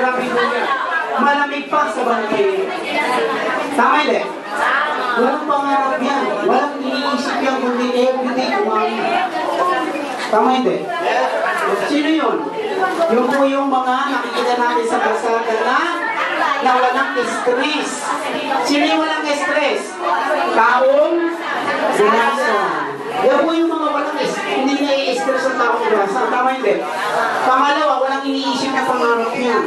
grabe po yan. Malamig pa sa bangkay. Tama hindi? Walang pangarap yan. Walang iniisip yan kundi everyday kumain. Tama hindi? Sino yun? Yung po yung mga nakikita natin sa kalsada na walang stress. Sino yung walang stress? Taong grasa. Yan po yung mga walang stress. Hindi na i-stress ang taong grasa. Tama hindi? Pangalawa, walang iniisip na pangarap niya.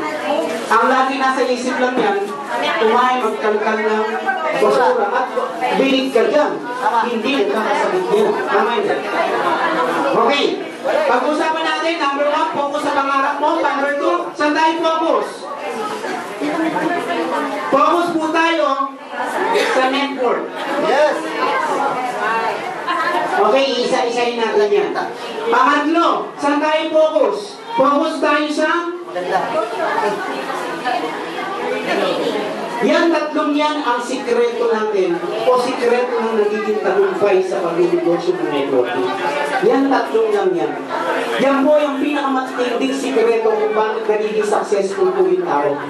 Ang lagi nasa isip lang yan, kumain, magkalkal ng basura at bilig ka dyan. Hindi nagkakasabit niya. Tama hindi? Okay. Pag-usapan natin, number 1, focus sa pangarap mo. Number 2, saan tayo focus? Focus po tayo sa network. Yes. Okay, isa-isahin natin yan. Pangatlo, saan tayo focus? Focus tayo sa yan, tatlong yan ang sikreto natin o sikreto ng nagiging tagumpay sa pag-negosyo ng networking. Yan, tatlong lang yan. Yan po yung pinakamatinding sikreto kung bakit nagiging successful po yung tao.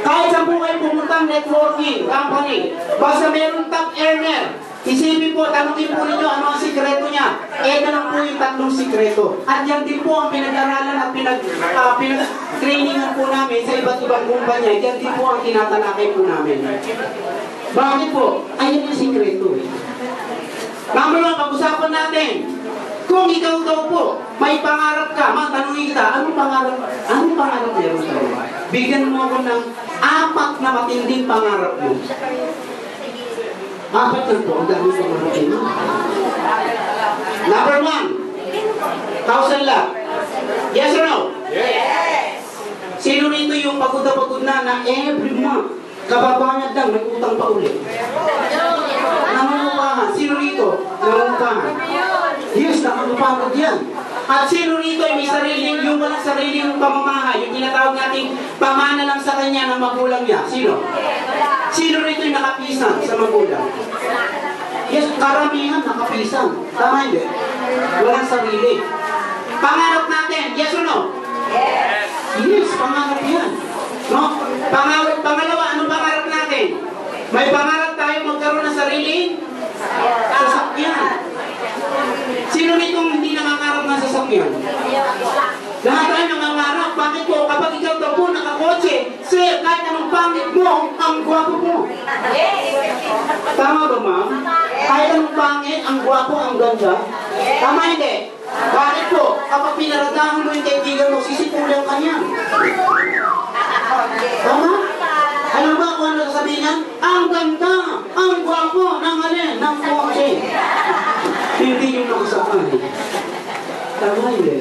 Kahit saan po kayo pumunta networking company, basta mayroong top earner, isipin po, tanongin po ninyo ano ang sikreto niya. Ito lang po yung tatlong sikreto. At yan din po ang pinag-aralan at pinag-trainingan po namin sa iba't ibang kumpanya. Yan din po ang tinatalakay po namin. Bakit po? Ayan yung sikreto. Number 1, pag-usapan natin. Kung ikaw daw po, may pangarap ka, matanungin kita, anong pangarap meron sa'yo? Bigyan mo ako ng 4 na matinding pangarap mo. 4 lang po, ang dami pangarap mo. Number 1, 1,000 lakh. Yes or no? Yes! Sino rito yung pagod na every month, kababangat lang, may utang pa ulit? Nangungupahan. Sino rito? Nangungupahan. Yes, nakakapagod yan. At sino rito ay may sariling, yung walang sariling pamamahay, yung tinatawag nating pamana lang sa kanya ng magulang niya? Sino? Sino rito yung nakapisan sa magulang? Yes, karamihan nakapisan. Tama hindi? Walang sarili. Pangarap natin, yes or no? Yes. Yes, pangarap yan. No? Pangalawa, anong pangarap natin? May pangarap tayo magkaroon ng sariling sasakyan. Sino nitong hindi nangangarap ng sasakyan? Lahat tayo nangangarap. Bakit po? Kapag ikaw daw po nakakotse, sir, kahit anong pangit mo, ang gwapo mo. Tama ba, ma'am? Kahit anong pangit, ang gwapo, ang ganda. Tama hindi? Bakit po? Kapag pinaradahan mo yung kaibigan mo, sisipulan ka niya. Tama? Ano ba kung ano sasabihin? Ang ganda, ang gwapo, ng alin, ng kotse. Hindi yung nakasakay. Tama hindi?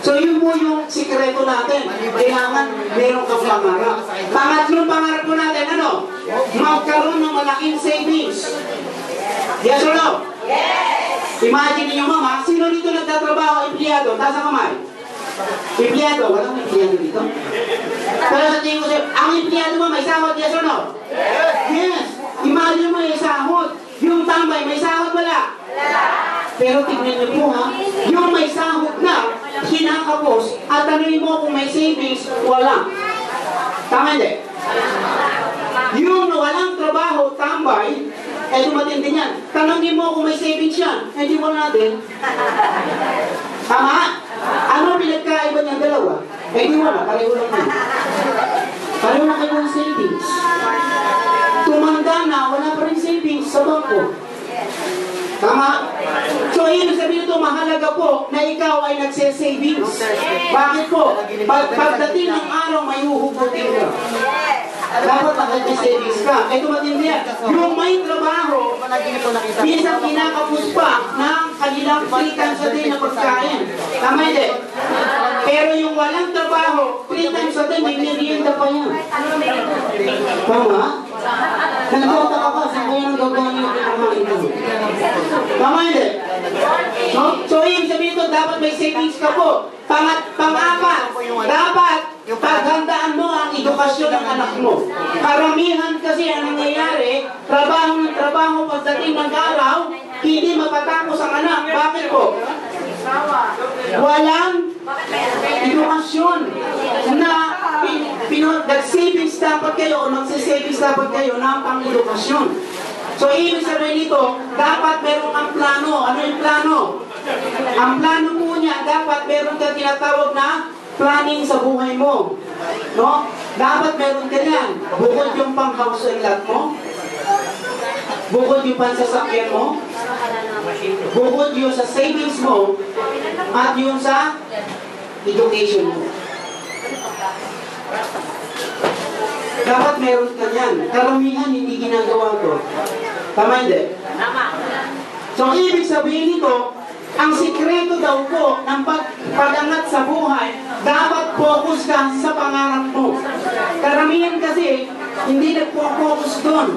So yun po yung sikreto natin. Kailangan meron kang pangarap. Pangatlong pangarap po natin, ano? Magkaroon ng malaking savings. Yes or no? Yes! Imagine niyo, mama, sino dito nagtatrabaho, empleyado? Taas ang kamay. Empleyado, walang empleyado dito. Pero sa tingin ko sa'yo, ang empleyado mo may sahod, yes or no? Yes! Yes! Imagine mo may sahod. Yung tambay, may sahod wala? Wala! Pero tignan niyo po ha, yung may sahod na, kinakapos, at tanongin mo kung may savings, wala. Tama hindi? Yung walang trabaho, tambay, eh dumatindi yan. Tanongin mo kung may savings yan, eh di mo natin. Tama? Ano pinagkaiba niyang dalawa? Eh di wala, pareho lang yun. Pareho na kayo ng savings. Tumanda na, wala pa rin savings sa bangko. Tama? So, yun sabihin ito, mahalaga po na ikaw ay nagse-savings. Bakit po? Pagdating ng araw, may huhugutin ka. Dapat nakag-savings ka. Ito matindi yan. Yung may trabaho, minsan kinakapos pa ng kanilang free time sa day na pagkain. Tama hindi? Pero yung walang trabaho, free time sa day, may merienda pa yan. Tama? Nagkota ka ba? Saan kaya nang gagawin yung pinakain mo? Tama hindi? So, yung sabihin ito, dapat may savings ka po. Pang-apat, dapat paghandaan mo ang edukasyon ng anak mo. Karamihan kasi ang nangyayari, trabaho ng trabaho pagdating ng araw, hindi mapatapos ang anak. Bakit po? Walang edukasyon na o magsisavings dapat kayo ng pang-edukasyon. So, ibig sabihin nito, dapat meron ang plano. Ano yung plano? Ang plano po niya, dapat meron ka tinatawag na planning sa buhay mo. No? Dapat meron ka yan. Bukod yung pang-house and lot mo, bukod yung pansasakyan mo, bukod yung sa savings mo, at yung sa education mo. Dapat meron ka yan. Karamihan hindi ginagawa to. Tama hindi? Tama. So, ibig sabihin nito, ang sikreto daw po ng pag-angat sa buhay, dapat focus ka sa pangarap mo. Karamihan kasi, hindi nagpo-focus doon.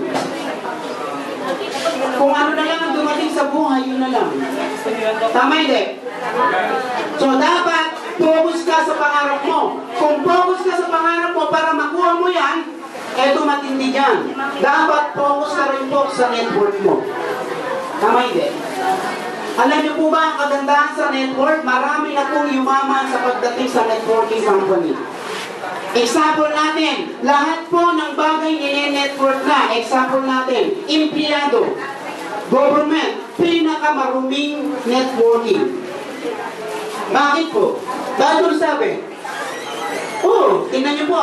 Kung ano na lang ang dumating sa buhay, yun na lang. Tama hindi? So, dapat focus ka sa pangarap mo. Kung focus ka sa pangarap mo para makuha mo yan, eto matindi yan. Dapat focus ka rin po sa network mo. Tama hindi? Alam niyo po ba ang kagandahan sa network? Marami na pong yumaman sa pagdating sa networking company. Example natin, lahat po ng bagay nine-network na. Example natin, empleyado, government, pinakamaruming networking. Bakit po? Bakit ko sabi? Tingnan niyo po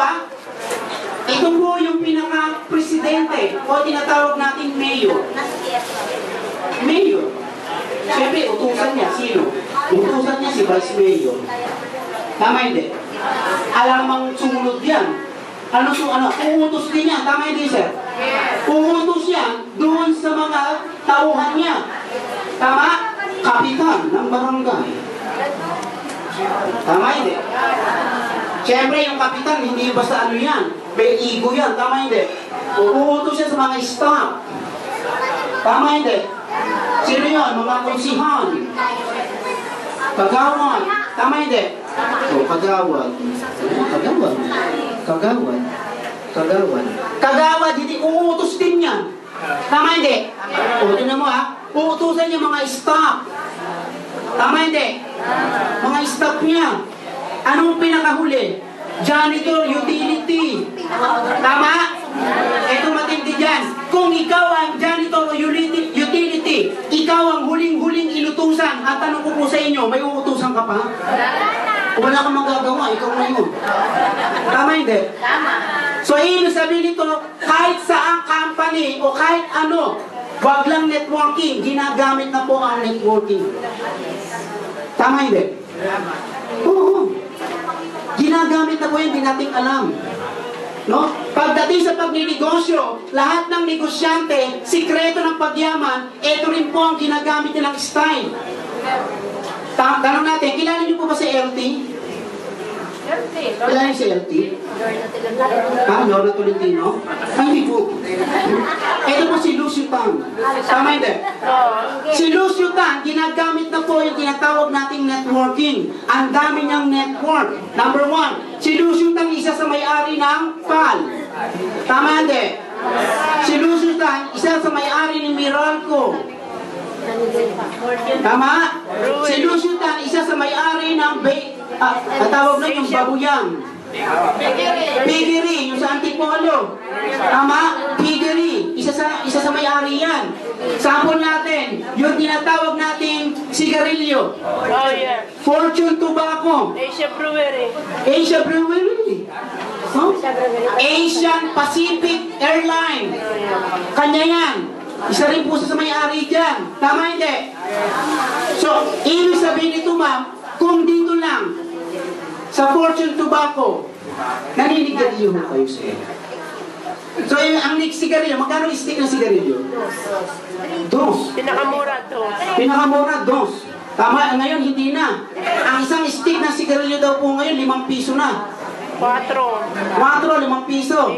ito po yung pinaka-presidente o tinatawag natin mayor. Mayor. Siyempre, utusan niya. Sino? Utusan niya si Vice Mayor. Tama hindi? Alamang sumunod yan. Uutos din niya. Tama hindi, sir? Uutos yan doon sa mga tauhan niya. Tama? Kapitan ng barangay. Tama hindi? Siyempre, yung kapitan, hindi basta ano yan. May ego yan. Tama hindi? Uutos siya sa mga staff. Tama hindi? Sino yun? Mga konsihan. Kagawad. Tama hindi? Kagawad. Kagawad, hindi uutos din yan. Tama hindi? Tingnan mo uutusan niya mga staff. Tama hindi? Mga staff niya. Anong pinakahuli? Janitor, utility. Tama? Ito matindi dyan. Kung ikaw ang janitor o utility, ikaw ang huling-huling inutusan. At tanong ko po sa inyo, may uutusan ka pa? Wala kang magagawa, ikaw na yun. Tama hindi? Tama. So, ibig sabihin nito, kahit sa ang company o kahit ano, wag lang networking, ginagamit na po ang networking. Tama hindi? Oo. Ginagamit na po yun, di natin alam. No? Pagdating sa pagninegosyo, lahat ng negosyante, sikreto ng pagyaman, ito rin po ang ginagamit nilang style. Tanong natin, kilala niyo po ba si LT? Kilala niyo si LT? Lorna Tolentino? Hindi po. Ito po si Lucio Tan. Tama hindi? Si Lucio Tan, ginagamit na po yung tinatawag nating networking. Ang dami niyang network. Number 1, si Lucio Tan, isa sa may-ari ng PAL. Tama hindi? Si Lucio Tan, isa sa may-ari ni Meralco. Tama? Si Lucio Tan, isa sa may-ari ng tawag na yung Babuyang. Piggery, yung sa Antipolo. Tama? Piggery, isa sa may-ari yan. Sample natin, yung tinatawag nating sigarilyo. Fortune Tobacco. Asia Brewery. Asian Pacific Airline. Kanya yan. Isa rin po sa may-ari dyan. Tama hindi? So, ibig sabihin ito ma'am, kung dito lang, sa Fortune Tobacco, naninigarilyo mo kayo sa'yo. So, ang next sigarilyo, magkano stick ng sigarilyo? Dos. Pinakamura, dos. Tama, ngayon hindi na. Ang isang stick ng sigarilyo daw po ngayon, 5 piso na. 4, 5 piso.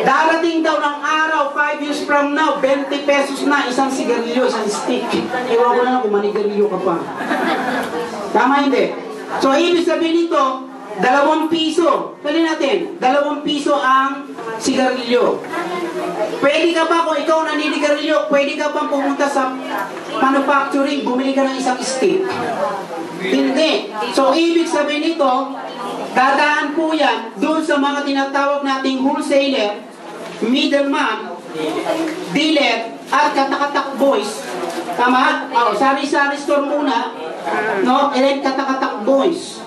Darating daw ng araw, 5 years from now, 20 pesos na isang sigarilyo, isang stick. Iwan ko na lang kung manigarilyo ka pa. Tama hindi? So, ibig sabihin nito, 2 piso. Pwede natin, 2 piso ang sigarilyo. Pwede ka ba, kung ikaw naninigarilyo, pwede ka bang pumunta sa manufacturing, bumili ka ng isang stick? Hindi. So, ibig sabihin nito, dadaan po yan doon sa mga tinatawag nating wholesaler middleman, dealer, at katakatak boys. Tama? Sari-sari store muna, no? And then katakatak boys.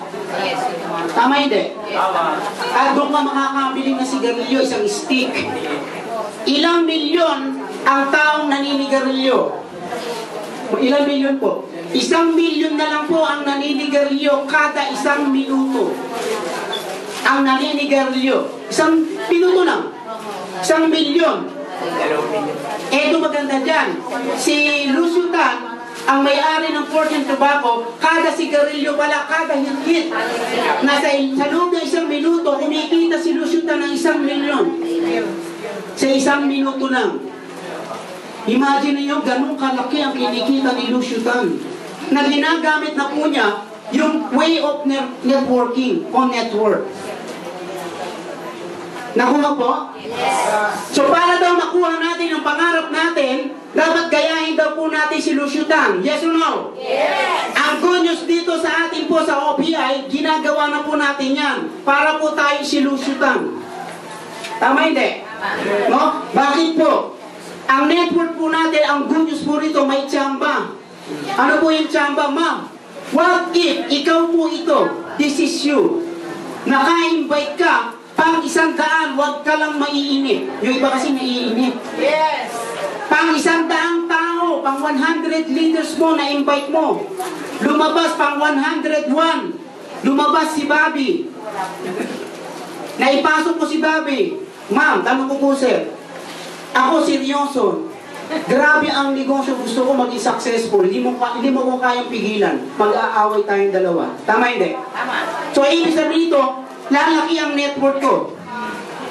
Tama hindi? At doon ka makakabili ng sigarilyo, isang stick. Ilang milyon ang taong naninigarilyo? Ilang milyon po? 1 milyon na lang po ang naninigarilyo kada 1 minuto. Ang naninigarilyo. 1 minuto lang. 1 milyon. Eto maganda dyan. Si Lucio Tan, ang may-ari ng Fortune Tobacco, kada sigarilyo pala, kada hit-hit, sa loob ng 1 minuto, kumikita si Lucio Tan ng 1 milyon. Sa 1 minuto lang. Imagine niyo, ganun kalaki ang kinikita ni Lucio Tan, na ginagamit na po niya yung way of networking o network. Nakuha po? Yes. So para daw makuha natin ang pangarap natin, dapat gayahin daw po natin si Lucio Tan. Yes or no? Yes. Ang good news dito sa atin po sa OPI, ginagawa na po natin yan para po tayo si Lucio Tan. Tama hindi? No? Bakit po? Ang network po natin, ang good news po rito, may tsamba. Ano po yung tsamba, ma'am? What if ikaw po ito, this is you, naka-invite ka, pang 100, wag ka lang maiinip. Yung iba kasi naiinip. Yes. Pang 100 tao, pang 100 leaders mo, na-invite mo. Lumabas pang 101. Lumabas si Bobby. Naipasok ko si Bobby. Ma'am, tanong ko po sir. Ako seryoso. Grabe ang negosyo. Gusto ko maging successful. Hindi mo ko kayang pigilan. Mag-aaway tayong dalawa. Tama hindi? Tama. So, ibig sabihin ito, lalaki ang network ko.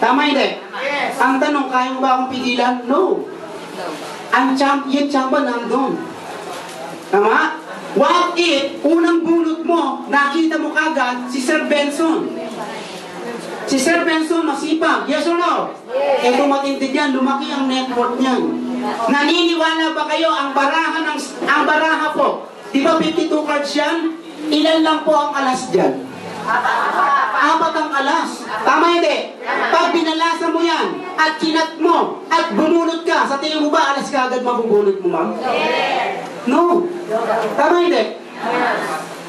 Tama hindi? Yes. Ang tanong, kaya mo ba akong pigilan? No. Yung tsamba nandun. Tama? What if, unang bunot mo, nakita mo kagad si Sir Benson. Si Sir Benson masipag. Yes or no? Yes. Ito matindi yan, lumaki ang network niyan. Naniniwala ba kayo ang baraha po? Di ba 52 cards yan? Ilan lang po ang alas dyan? 4 ang alas. Tama hindi? Pag binalasa mo yan, at kinat mo, at bumulot ka, sa tingin mo ba alas ka agad mabubulot mo, ma'am? No. Tama hindi?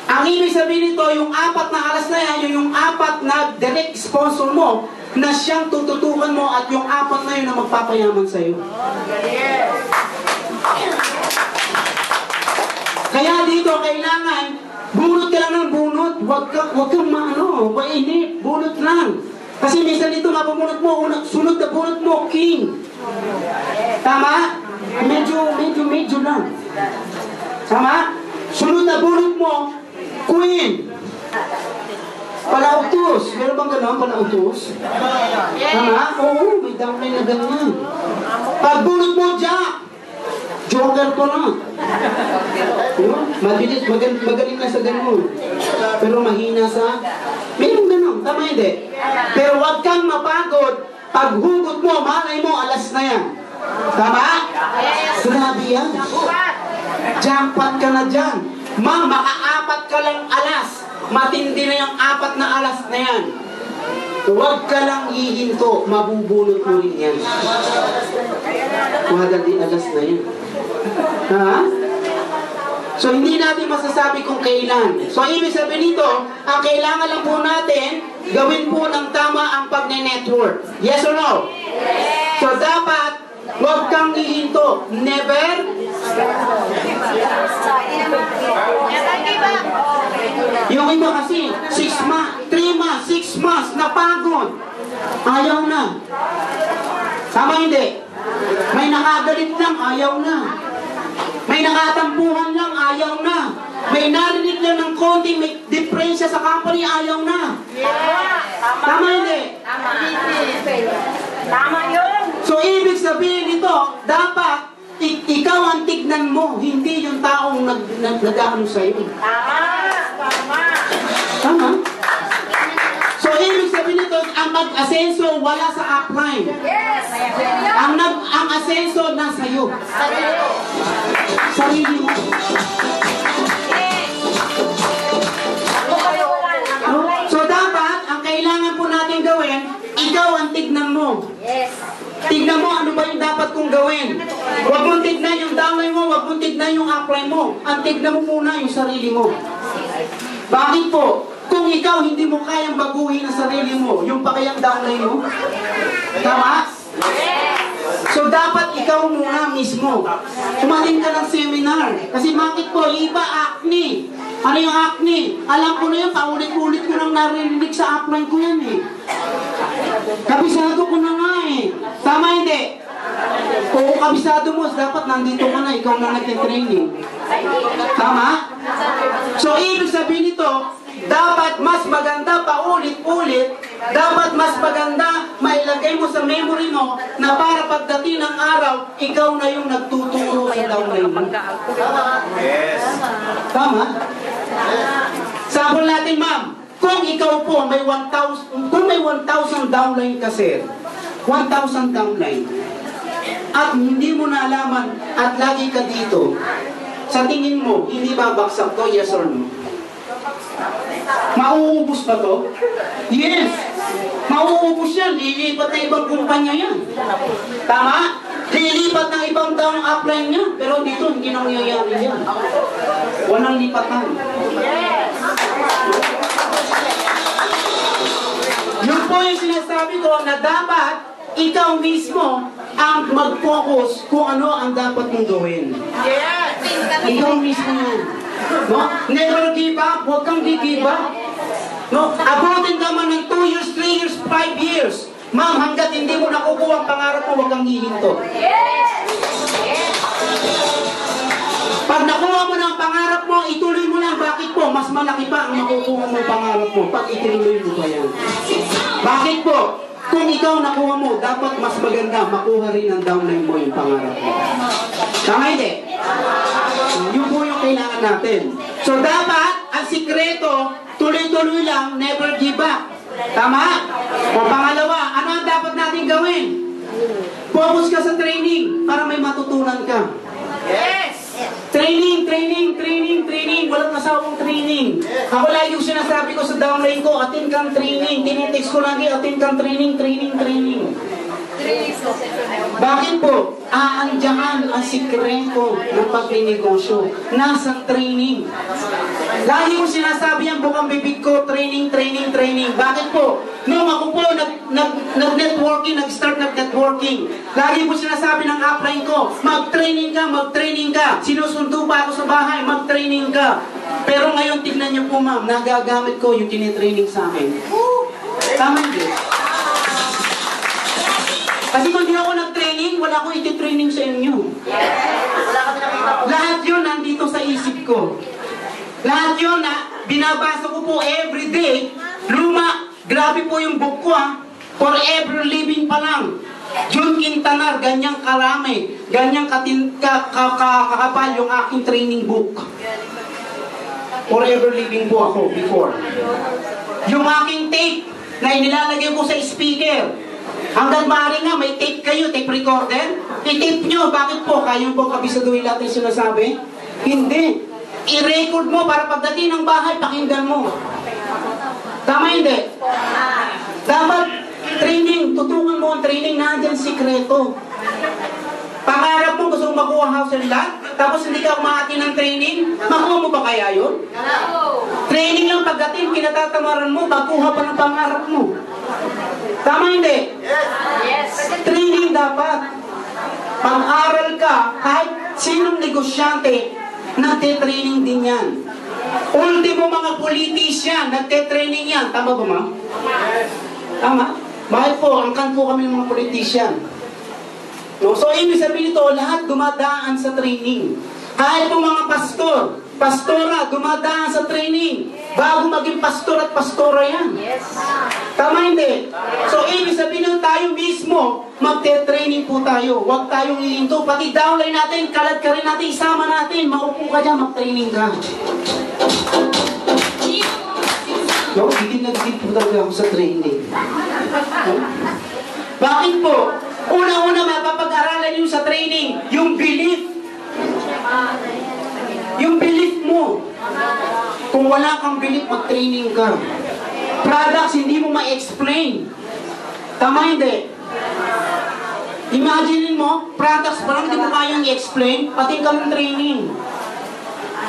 Ang ibig sabihin nito, yung 4 na alas na yan, yung 4 na direct sponsor mo, na siyang tututukan mo, at yung 4 na yun na magpapayaman sa'yo. Kaya dito, kailangan bunot ka lang ng bunot. Huwag kang mainip. Bunot lang. Kasi minsan dito mapamunot mo, sunod na bunot mo, king. Tama? Medyo lang. Tama? Sunod na bunot mo, queen. Palautos. Meron bang gano'n? Palautos? Tama? Oo, may downline na ganyan. Pag bunot mo, jack. Joker ko na. Magaling na sa ganun. Pero mahina sa... Mayroong ganun. Tama hindi? Pero huwag kang mapagod. Pag hugot mo, malay mo, alas na yan. Tama? Grabe yan. Jackpot ka na dyan. Ma'am, maka-4 ka lang alas. Matindi na yung 4 na alas na yan. Huwag ka lang hihinto. Mabubulot mo rin yan. Maganda alas na yan. Ha? So, hindi natin masasabi kung kailan. So, ibig sabihin nito, ang kailangan lang po natin, gawin po ng tama ang pagne-network. Yes or no? Yes. So, dapat, huwag kang hihinto. Never? Yung iba kasi, 6 months, 3 months, 6 months, napagod. Ayaw na. Tama hindi? May nakagalit lang, ayaw na. May nakatampuhan lang, ayaw na. May narinig lang ng konti, may diferensya sa company, ayaw na. Tama hindi? Tama yun. So, ibig sabihin ito, dapat ikaw ang tignan mo, hindi yung taong nag-ano sa'yo. Tama? So, ibig sabihin ito, ang mag-asenso wala sa upline. Yes. Ang asenso nasa iyo. Sarili mo. So, dapat, ang kailangan po natin gawin, ikaw ang tignan mo. mo. Yes. Tignan mo ano ba yung dapat kong gawin. Huwag mong tignan yung downline mo, huwag mong tignan yung upline mo. Ang tignan mo muna yung sarili mo. Bakit po? Kung ikaw hindi mo kayang baguhin ang sarili mo, yung pa kayang downline mo? Tama? So dapat ikaw muna mismo. Sumatin ka ng seminar. Kasi bakit po? Iba acne. Ano yung acne? Alam ko na yun, paulit-ulit ko nang narinig sa upline ko yan eh. Kabisado ko na nga eh. Tama hindi? Kung kabisado mo, dapat nandito ka na, ikaw na nag-training. Tama? So ibig sabihin nito, dapat mas maganda paulit-ulit, dapat mas maganda mailagay mo sa memory mo na para pagdating ng araw, ikaw na yung nagtuturo sa downline mo. Yes. Tama? Sample natin, ma'am. Kung ikaw po may 1,000, kung may 1,000 downline ka, sir, 1,000 downline, at hindi mo naalaman at lagi ka dito, sa tingin mo, hindi ba baksak to? Yes or no? Mauubos ba to? Yes! Mauubos yan. Lilipat na ibang kumpanya yan. Tama? Lilipat ng ibang down upline niya. Pero dito, hindi nangyayari yan. Walang lipatan. Yun po yung sinasabi ko na dapat ikaw mismo ang mag-focus kung ano ang dapat mong gawin. Ikaw mismo yan. No? Never give up. Huwag kang give up. No? Abutin ka man ng 2 years, 3 years, 5 years. Ma'am, hanggat hindi mo nakukuha ang pangarap mo, huwag kang hihinto. Pag nakuha mo ng pangarap mo, ituloy mo lang. Bakit po? Mas malaki pa ang makukuha mong pangarap mo pag ituloy mo pa yan. Bakit po? Kung ikaw nakuha mo, dapat mas maganda makuha rin ng downline mo yung pangarap mo. Tama hindi? Yun po yung kailangan natin. So dapat, ang sikreto, tuloy-tuloy lang, never give up. Tama? O pangalawa, ano ang dapat natin gawin? Focus ka sa training para may matutunan ka. Yes. Training, training, training, training. Walang asawang training. Ako lagi yung sinasabi ko sa downline ko, attend kang training. Tinitext ko lagi, attend kang training, training, training. Bakit po? Aandiyan ang sikreto ng pagninegosyo. Nasa training. Lagi ko sinasabi yan, bukang bibig ko, training, training, training. Bakit po? Nung ako po nag-networking, nag-start nag-networking, lagi ko sinasabi ng upline ko, mag-training ka, mag-training ka. Sinusundo pa ako sa bahay, mag-training ka. Pero ngayon, tignan niyo po ma'am, nagagamit ko yung tinitraining sa akin. Tama hindi? Kasi kung di ako nag-training, wala akong iti-training sa inyo. Lahat yun nandito sa isip ko. Lahat yun na binabasa ko po everyday. Luma, grabe po yung book ko ha. Forever Living pa lang. John Quintanar, ganyang karami, ganyang kakapal yung aking training book. Forever Living po ako before. Yung aking tape na inilalagay ko sa speaker. Hanggang maaari nga, may tape kayo, tape recorder. I-tape nyo, bakit po? Kaya po kabisaduhin lahat yung sinasabi? Hindi. I-record mo para pagdating ng bahay, pakinggan mo. Tama hindi? Dapat training, tutungan mo ang training, nandyan sikreto. Pangarap mo, gusto mong makuha house and lot, tapos hindi ka umahati ng training, makuha mo ba kaya yun? Training lang pagdating, kinatatamaran mo, pagkuha pa ng pangarap mo. Tama hindi? Yes. Training dapat. Pag-aral ka, kahit sinong negosyante, nagte-training din yan. Ultimo mga politician, nagte-training yan. Tama ba ma'am? Tama? Bakit po? Angkan po kami ng mga politician. No? So, ibig sabihin ito, lahat dumadaan sa training. Kahit po mga pastor, pastora, dumadaan sa training. Bago maging pastor at pastora yan. Yes. Tama hindi? So, ibig sabihin tayo mismo, magte-training po tayo. Huwag tayong hihinto. Pati downline natin, kalat ka rin natin, isama natin. Maupo ka dyan, mag-training ka. No, hindi nag-give po talaga ako sa training. No? Bakit po? Una-una mapapag-aralan nyo sa training, yung belief. Yung belief mo. Kung wala kang belief, mag-training ka. Products, hindi mo ma-explain. Tama hindi? Imagine mo, products pa lang hindi mo kayang i-explain, pati ka ng training.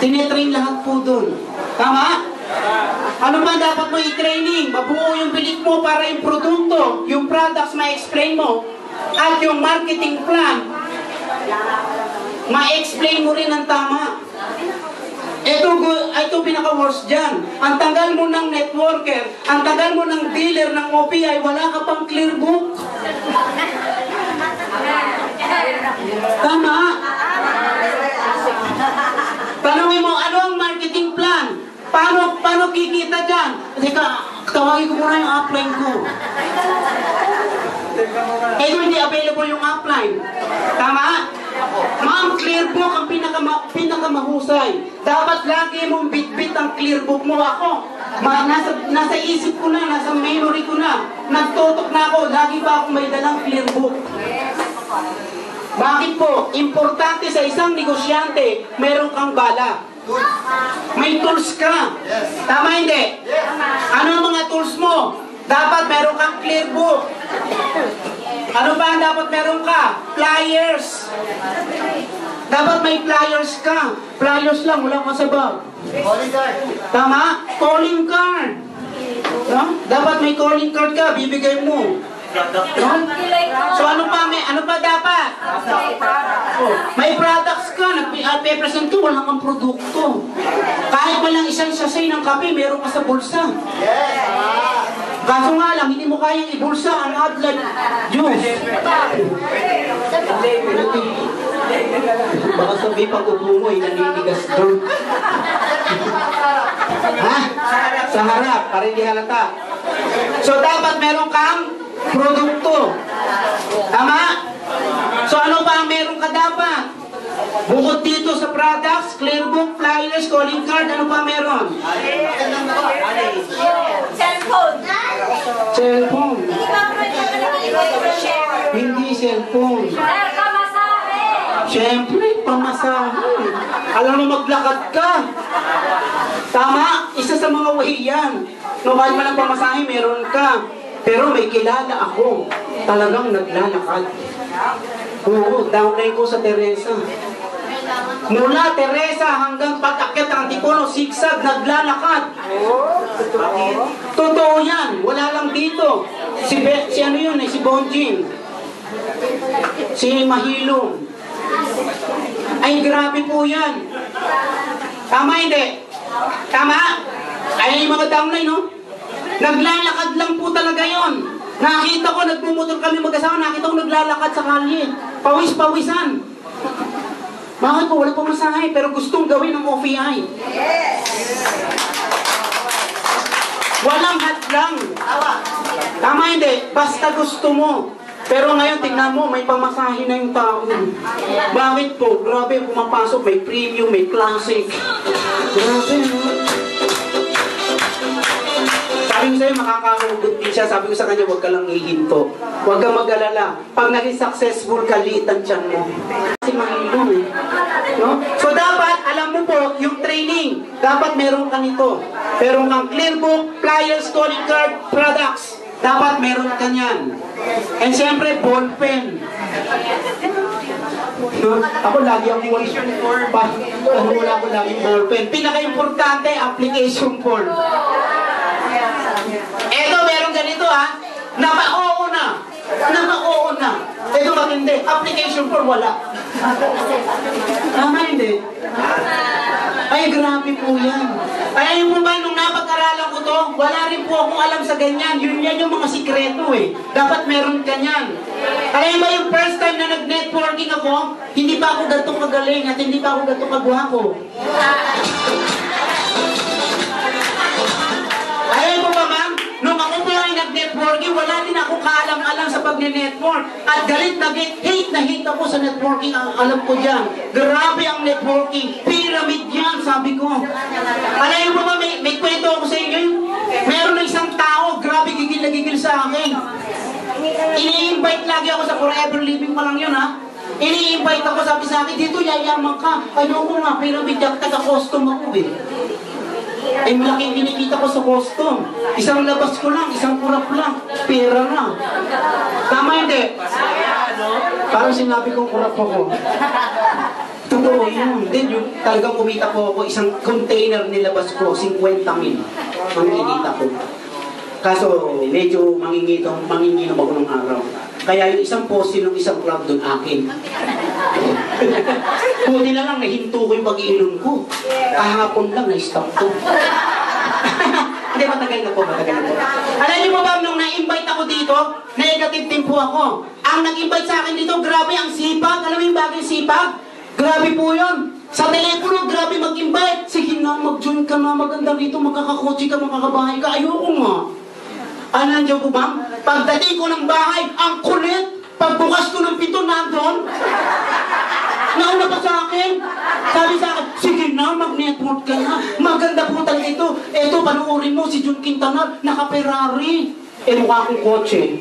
Tinitrain lahat po dun. Tama? Ano ba dapat mo i-training? Mabuo yung belief mo para yung produkto, yung products ma-explain mo, at yung marketing plan, ma-explain mo rin ng tama. Ito pinaka-worst dyan. Ang tagal mo ng networker, ang tagal mo ng dealer ng OPI, wala ka pang clear book. Tama. Tanungin mo, ano ang marketing plan? Paano kikita dyan? Teka, tawagin ko muna yung upline ko. Hindi available yung upline. Tama? Ma'am, clear book ang pinakamahusay. Dapat lagi mong bit-bit ang clear book mo. Ako, nasa isip ko na, nasa memory ko na. Nagtutok na ako, lagi pa akong may dalang clear book. Bakit po? Importante sa isang negosyante, meron kang bala. May tools ka. Tama hindi? Ano ang mga tools mo? Dapat meron kang clear book. Ano ba ang dapat meron ka? Flyers. Dapat may flyers ka. Flyers lang, wala ka sa bag. Calling card. Tama? Calling card. No? Dapat may calling card ka, bibigay mo. No? So ano pa dapat? Oh, may products ka, nag-present ka, wala kang produkto. Kahit walang isang sachet ng kape, meron ka sa bulsa. Kaso nga lang, hindi mo kayang ibulsa ang Adlan juice. Baka sabi pag upo mo, naninigas doon. Ha? Sa harap, para hindi halata. So dapat meron kang produkto. Tama? So ano pa ang meron ka dapat? Bukod dito sa products, clear book, flyers, calling card, ano pa meron? Cellphone. Cellphone. Hindi cellphone. Pamasahe. Siyempre, pamasahe. Alam mo, maglakad ka. Tama? Isa sa mga way yan. No, kahit man ang pamasahe, meron ka. Pero may kilala ako. Talagang naglalakad. Oo, downline ko sa Teresa. Mula Teresa hanggang pag-akyat ng Antipono, sigsag, naglalakad. Totoo yan. Wala lang dito. Si ano yun eh, si Bonjing. Si Mahilong. Ay, grabe po yan. Tama hindi? Tama? Ay, yung mga downline, no? Naglalakad lang po talaga yon. Nakita ko, nagmumotor kami mag-asawa, nakita ko naglalakad sa kalye. Pawis-pawisan. Bakit po? Wala pong masahe, pero gustong gawin ng OPI. Walang hadlang. Tama hindi? Basta gusto mo. Pero ngayon, tingnan mo, may pamasahe na yung tao. Bakit po? Grabe, pumapasok, may premium, may classic. Grabe, no? Sabi ko sa'yo, makakahugot din siya. Sabi ko sa kanya, huwag ka lang hihinto. Huwag ka mag-alala. Pag naging successful, kalitan tiyan mo. Kasi mahilong eh. No? So dapat, alam mo po, yung training, dapat meron ka nito. Meron kang clear book, flyers, calling card, products. Dapat meron ka niyan. And siyempre, ball pen. No? Ako lagi ang wala ko lagi ball pen. Pinaka-importante, application form. Eto, meron ganito ha. Napa-oo na. Ito matindi. Application form, wala. Tama hindi? Ay, grabe po yan. Ay, yung ba, nung napag-aralan ko to, wala rin po akong alam sa ganyan. Yan yung mga sikreto eh. Dapat meron ka niyan. Alam ba yung first time na nag-networking ako, hindi pa ako ganitong kagaling at hindi pa ako ganitong kagwapo. Alam mo ba, ma'am? Nung ako po ay nag-networking, wala din ako kaalam-alam sa pag-network. At galit na hate ako sa networking. Ang alam ko dyan, grabe ang networking. Pyramid yan, sabi ko. Alam mo ba, may kwento ako sa inyo. Meron na isang tao, grabe gigil na gigil sa akin. Ini-invite lagi ako sa Forever Living pa lang yun, ha? Ini-invite ako, sabi sa akin, dito yayaman ka. Ayoko nga, pyramid yan, taga-custom ako eh. Ay malaking kinikita ko sa custom. Isang labas ko lang, isang kurap lang. Pera na. Tama Tama hindi? Parang sinabi kong kurap ako. Totoo yun. Then yung talagang kumita po ako, isang container nilabas ko, 50,000 ang kinita ko. Kaso medyo manginginom ako ng araw. Kaya yung isang poste ng isang club doon akin. Buti na lang nahinto ko yung pag-iinom ko. Kahapon lang na-stop ko. Hindi, matagal na po. Alam niyo po ba, nung na-invite ako dito, negative din po ako. Ang nag-invite sa akin dito, grabe ang sipag. Alam mo yung bagay sipag? Grabe po yun. Sa telepono, grabe mag-invite. Sige na, mag-join ka na. Maganda rito, magkakakotse ka, makakabahay ka. Ayoko nga. Alam niyo po ba? Pagdating ko ng bahay, ang kulit. Pagbukas ko ng pito, nandun. Nauna pa sa akin. Sabi sa akin, sige na, mag-network ka na. Maganda po talaga ito. Eto, panuorin mo, si Jun Quintanar, naka-Ferrari. Mukha akong kotse.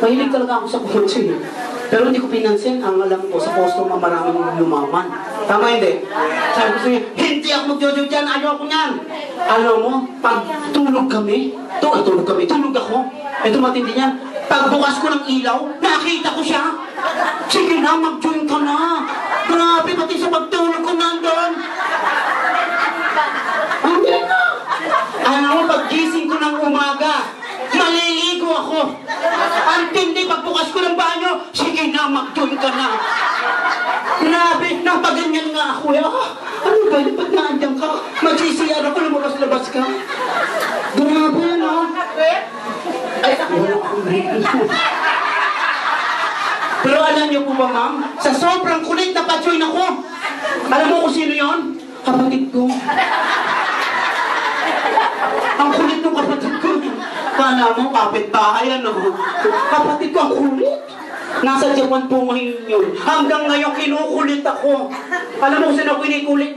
Mahilig talaga ako sa kotse. Pero hindi ko pinansin. Ang alam ko, sa customer maraming lumaman. Tama hindi? Sabi ko sa'yo, hindi ako mag-jojo dyan. Ayoko niyan. Alam mo, pag tulog kami, tulog ako. Ito matindi niyan. Pagbukas ko ng ilaw, nakita ko siya. Sige na, mag-join ka na. Grabe, pati sa pagtulog ko nandun. Hindi na. Alam mo, pag-gising ko ng umaga, maliligo ako. Ang tindi, pagbukas ko ng banyo, sige na, mag-join ka na. Grabe, napaganyan nga ako. Ano ba, ba't naandyan ka? Mag-CCR ako, lumabas-labas ka. Grabe, no? Ay, pero alam niyo po ba, ma'am? Sa sobrang kulit na pa-join ako. Alam mo kung sino yon? Kapatid ko. Ang kulit ng kapatid ko. Kala mo, kapit-bahay, ano? Kapatid ko, ang kulit. Nasa Japan po ngayon yun. Hanggang ngayon, kinukulit ako. Alam mo kung saan ako binukulit?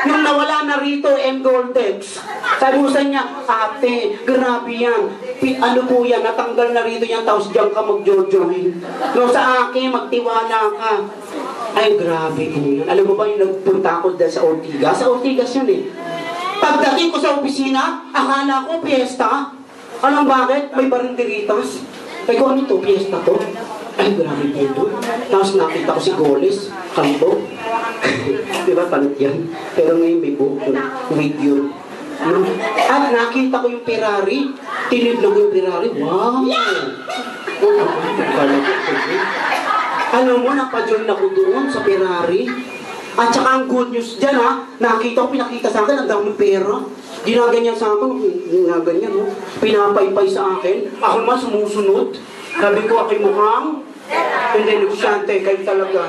Nung nawala na rito, M. Goldex. Sabi mo sa niya, ate, grabe yan. Ano po yan, natanggal na rito yan, tapos diyan ka mag-jojoin. No, sa akin, magtiwala ka. Ay, grabe po yan. Alam mo ba yung nagpunta ako dahil sa Ortigas? Sa Ortigas yun eh. Pagdating ko sa opisina, akala ko piyesta. Alam bakit? May barinderitas. Ay, kung ano ito? Piyesta to? Ay, grabe po ito. Tapos nakita ko si Goles, kampo. Diba, palit yan? Pero ngayon may buhok yun, wig yun. At nakita ko yung Ferrari. Tinignan ko yung Ferrari. Wow! Alam mo, napajoin ako doon sa Ferrari. At saka ang good news dyan ha, nakita ko, pinakita sa akin, ang daming pera. Ginaganyan sa akin, ginaganyan, no? Pinapaypay sa akin. Ako naman sumusunod. Sabi ko, ako'y mukhang hindi negosyante, kayo talaga.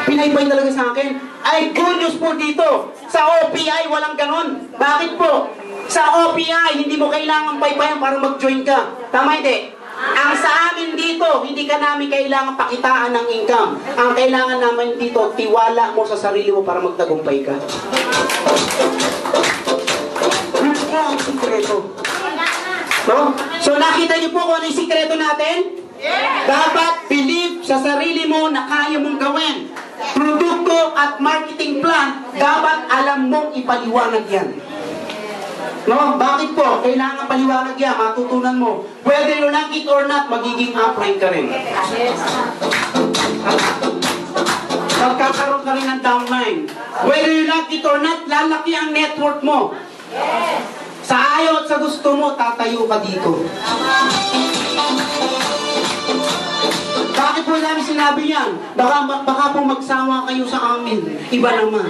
Pinaypay talaga sa akin. Ay, good news po dito. Sa OPI, walang ganon. Bakit po? Sa OPI, hindi mo kailangan paypayan para mag-join ka. Tama hindi? Ang sa amin dito, hindi ka namin kailangan pakitaan ng income. Ang kailangan namin dito, tiwala mo sa sarili mo para magtagumpay ka. Ano ang sikreto? No? So nakita niyo po kung ano yung sikreto natin? Dapat believe sa sarili mo na kaya mong gawin. Produkto at marketing plan, dapat alam mong ipaliwanag yan. No? Bakit po? Kailangan paliwanag yan, matutunan mo. Whether you like it or not, magiging upline ka rin. Magkakaroon ka rin ng downline. Whether you like it or not, lalaki ang network mo. Sa ayaw at sa gusto mo, tatayo ka dito. Bakit po namin sinabi yan? Baka po magsawa kayo sa amin. Iba naman.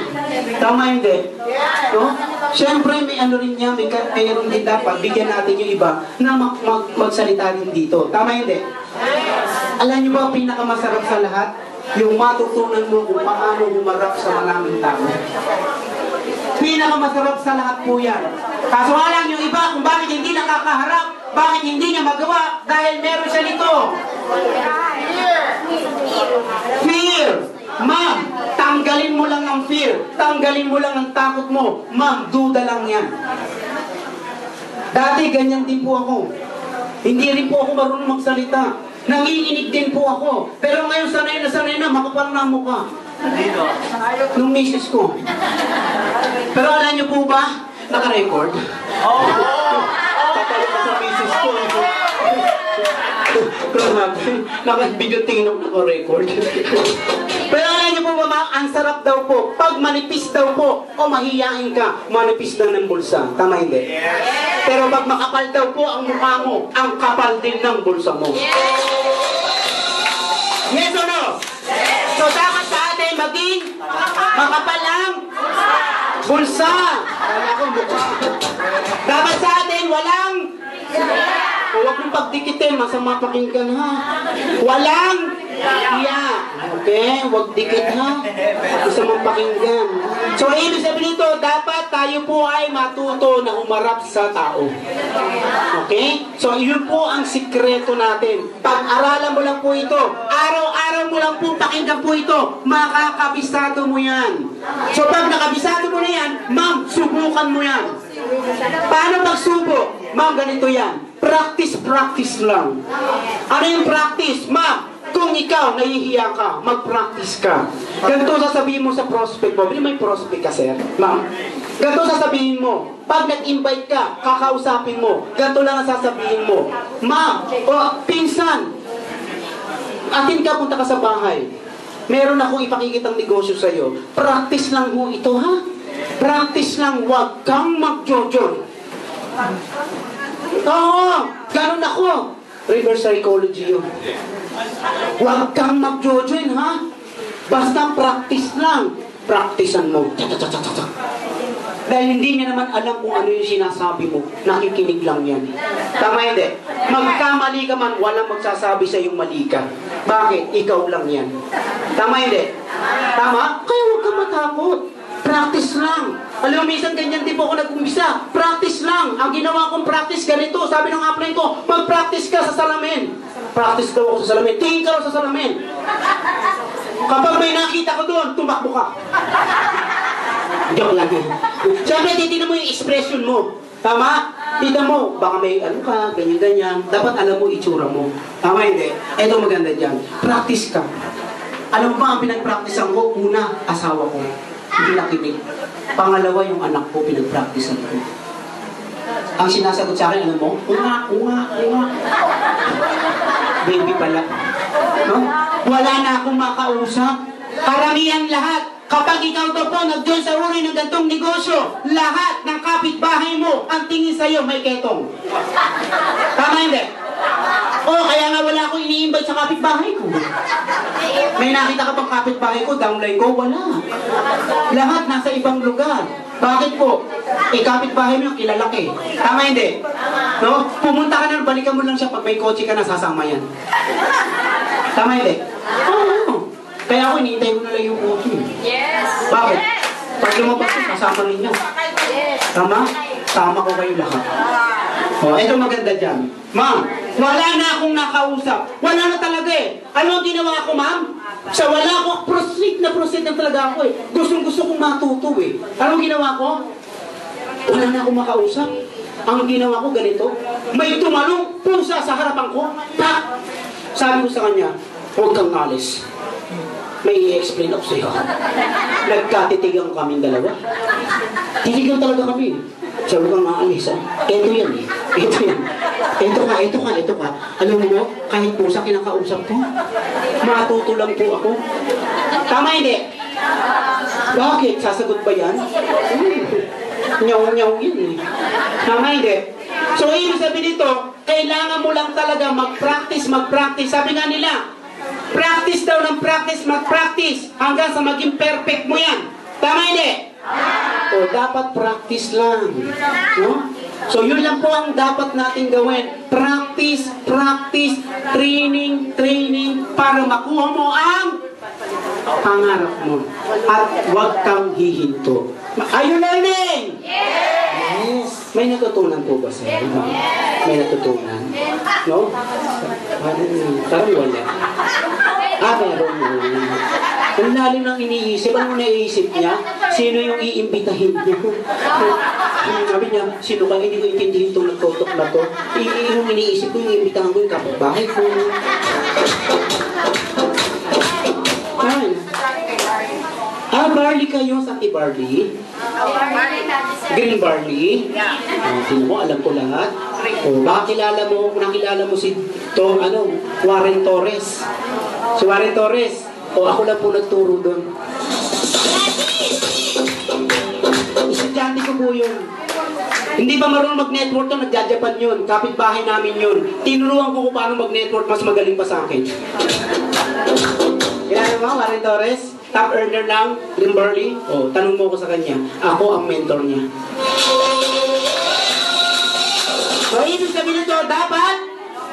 Tama hindi? No? Siyempre, may ano rin niya, mayroon din dapat, bigyan natin yung iba na magsalita rin dito. Tama hindi? Alam niyo ba, pinakamasarap sa lahat? Yung matutunan mo kung paano humarap sa maraming tao. Pinakamasarap sa lahat po yan. Kaso nga lang yung iba kung bakit hindi nakakaharap, bakit hindi niya magawa, dahil meron siya nito. Fear. Ma'am, tanggalin mo lang ang fear. Tanggalin mo lang ang takot mo. Ma'am, duda lang yan. Dati ganyan din po ako. Hindi rin po ako marunong magsalita. Nanginginig din po ako. Pero ngayon sanay na, makapal na ang mukha. Nung misis ko. Pero alam niyo po ba, naka-record? Patalo ka sa misis ko. Naka-video tingin ako record. Pero alam niyo po ba, ma'am, ang sarap daw po. Pag manipis daw po, o mahihiyain ka, manipis lang ng bulsa. Tama hindi? Pero pag makapal daw po ang mukha mo, ang kapal din ng bulsa mo. Yes or no? So dapat sa atin maging makapal ang bulsa. Kaya ako mukha. Dapat sa atin walang huwag mong pagdikitin, masama pakinggan ha. Walang iya. Okay? Huwag dikit ha. Masamang pakinggan. So, ibig sabihin nito, dapat tayo po ay matuto na umarap sa tao. Okay? So, yun po ang sikreto natin. Pag-aralan mo lang po ito, araw-araw mo lang po pakinggan po ito, makakabisado mo yan. So, pag nakabisado mo na yan, ma'am, subukan mo yan. Paano pagsubok? Ma'am, ganito yan. Practice lang. Ano yung practice? Ma'am, kung ikaw nahihiya ka, mag-practice ka. Ganito sasabihin mo sa prospect mo. May prospect ka, sir? Ma'am? Ganito sasabihin mo. Pag nag-invite ka, kakausapin mo. Ganito lang ang sasabihin mo. Ma'am, o pinsan, atin ka, punta ka sa bahay. Meron akong ipakikitang negosyo sa'yo. Practice lang mo ito, ha? Practice lang, huwag kang mag-jojoy. Oo, ganun ako. Reverse psychology yun. Huwag kang mag-jojoy, ha? Basta practice lang. Practicean mo. Dahil hindi niya naman alam kung ano yung sinasabi mo. Nakikinig lang yan. Tama hindi? Magkamali ka man, walang magsasabi sa iyong mali ka. Bakit? Ikaw lang yan. Tama hindi? Tama? Kaya huwag kang matakot. Practice lang. Alam mo, minsan ganyan din po ako nag-umpisa. Practice lang. Ang ginawa kong practice ganito. Sabi ng upline ko, mag-practice ka sa salamin. Practice daw ako sa salamin. Tingin ka raw sa salamin. Kapag may nakita ko doon, tumakbo ka. Joke lang. Siyempre, titignan mo yung expression mo. Tama? Tignan mo, baka may ano ka, ganyan-ganyan. Dapat alam mo itsura mo. Tama hindi? Ito maganda dyan. Practice ka. Alam mo ba ang pinag-practicean ko? Una, asawa ko. Hindi nakinig. Pangalawa, yung anak ko, pinag-practicean ko. Ang sinasagot sa akin, alam mo? Unga. Baby pala. No? Wala na akong makausap. Karamihan lahat. Kapag ikaw daw po nag-join sa uri ng gantong negosyo, lahat ng kapitbahay mo, ang tingin sa'yo may ketong. Tama hindi? Kaya nga wala akong ini-invite sa kapitbahay ko. May nakita ka bang kapitbahay ko, downline ko? Wala. Lahat nasa ibang lugar. Bakit po? Kapitbahay mo yung kilalaki. Tama hindi? No? Pumunta ka na, balikan mo lang siya pag may kotse ka na, sasama yan. Tama hindi? Oo. Kaya ako, hinihintay ko na lang yung kotse. Yes. Bakit? Pag lumabas ko, kasama ninyo. Tama? Tama ko kayo lahat. Ito maganda dyan. Ma'am, wala na akong nakausap. Wala na talaga eh. Ano ang ginawa ko, ma'am? Sa wala ko, proceed na talaga ako eh. Gustong-gusto kong matuto eh. Anong ginawa ko? Wala na akong makausap. Ang ginawa ko ganito, may tumalong pusa sa harapan ko. Tak! Sabi ko sa kanya, huwag kang alis. May i-explain ako sa'yo. Nagkatitigang kaming dalawa. Titigang talaga kami. Sabi ko nga, alis ha. Ito yan eh. Ito yan. Ito ka. Alam mo, kahit pusa kinakausap ko, matuto lang po ako. Tama hindi? Bakit? Sasagot ba yan? Nyaw-nyaw yan eh. Tama hindi? So, ibig sabihin dito, kailangan mo lang talaga mag-practice. Sabi nga nila, practice daw ng practice, mag-practice hanggang sa maging perfect mo yan. Tama hindi? Dapat practice lang. No? So yun lang po ang dapat natin gawin. Practice, training, para makuha mo ang pangarap mo. At huwag kang hihinto. Are you learning? Yes. May natutunan po ba sa'yo? May natutunan? No? Parang wala. Meron. Ang lalim ng iniisip. Ano naiisip niya? Sino yung iimbitahin niya? Sabi niya, sino ka? Hindi ko intindihin itong nagtotok na to. Yung iniisip ko, yung iimbitahan ko yung kapitbahay ko. Barley kayo sa barley? Green barley? Sino mo? Alam ko lahat. Oh, baka nakilala mo si Warren Torres. Si Warren Torres. Ako lang po nagturo doon. Estudyante ko po yun. Hindi ba marunong mag-network to? Nagja-Japan yun. Kapitbahay namin yun. Tinuruan ko kung paano mag-network. Mas magaling pa sa akin. Kaya mo, Warren Torres, top earner ng Limberley. Tanong mo ko sa kanya. Ako ang mentor niya. So, ibig sabihin nito, dapat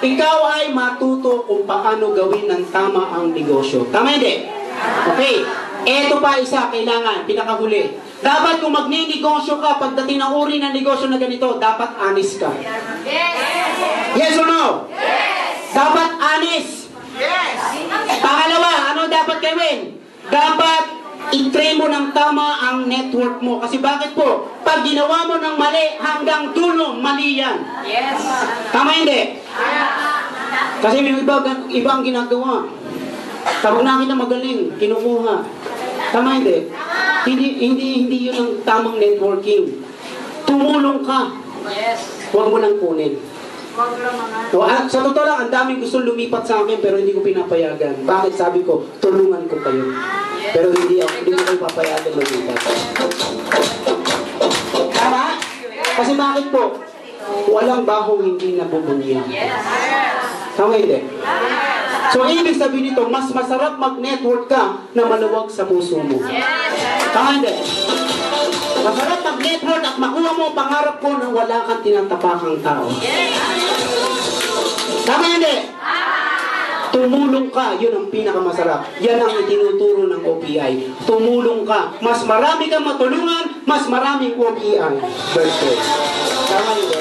ikaw ay matuto kung paano gawin ng tama ang negosyo. Tama hindi? Okay. Eto pa isa, kailangan, pinakahuli. Dapat kung magninegosyo ka, pagdating ng uri ng negosyo na ganito, dapat honest ka. Yes. Yes or no? Yes. Dapat honest. Yes. Pangalawa, ano dapat gawin? Dapat i-train mo ng tama ang network mo. Kasi bakit po? Pag ginawa mo ng mali, hanggang dulo, mali yan. Yes. Tama hindi? Kasi may iba ang ginagawa. Kapag nakita magaling, kinukuha. Tama hindi? Hindi yun ang tamang networking. Tumulong ka. Yes. Huwag mo lang kunin. Wag lang mga. Sa totoo lang, ang daming gusto lumipat sa akin pero hindi ko pinapayagan. Bakit? Sabi ko, tulungan ko kayo. Pero hindi ko kayo papayagan lumipat. Tama? Kasi bakit po? Walang bahong hindi nabubunya. Yes. Tama hindi? So, ibig sabihin nito, mas masarap mag-network ka na maluwag sa puso mo. Yes. Tama hindi? Masarap mag-network at makuha mo ang pangarap ko na wala kang tinatapakang tao. Tama hindi? Tumulong ka, yun ang pinakamasarap. Yan ang itinuturo ng OPI. Tumulong ka. Mas marami kang matulungan, mas maraming OPI. Birthday. Tama hindi?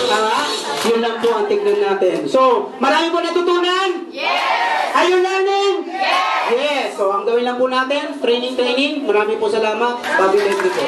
Tama? Yun lang po ang tignan natin. So, marami po natutunan? Yes. Are you learning? Yes. Yes. So, ang gawin lang po natin, training. Marami po salamat. Bobby Leslie po.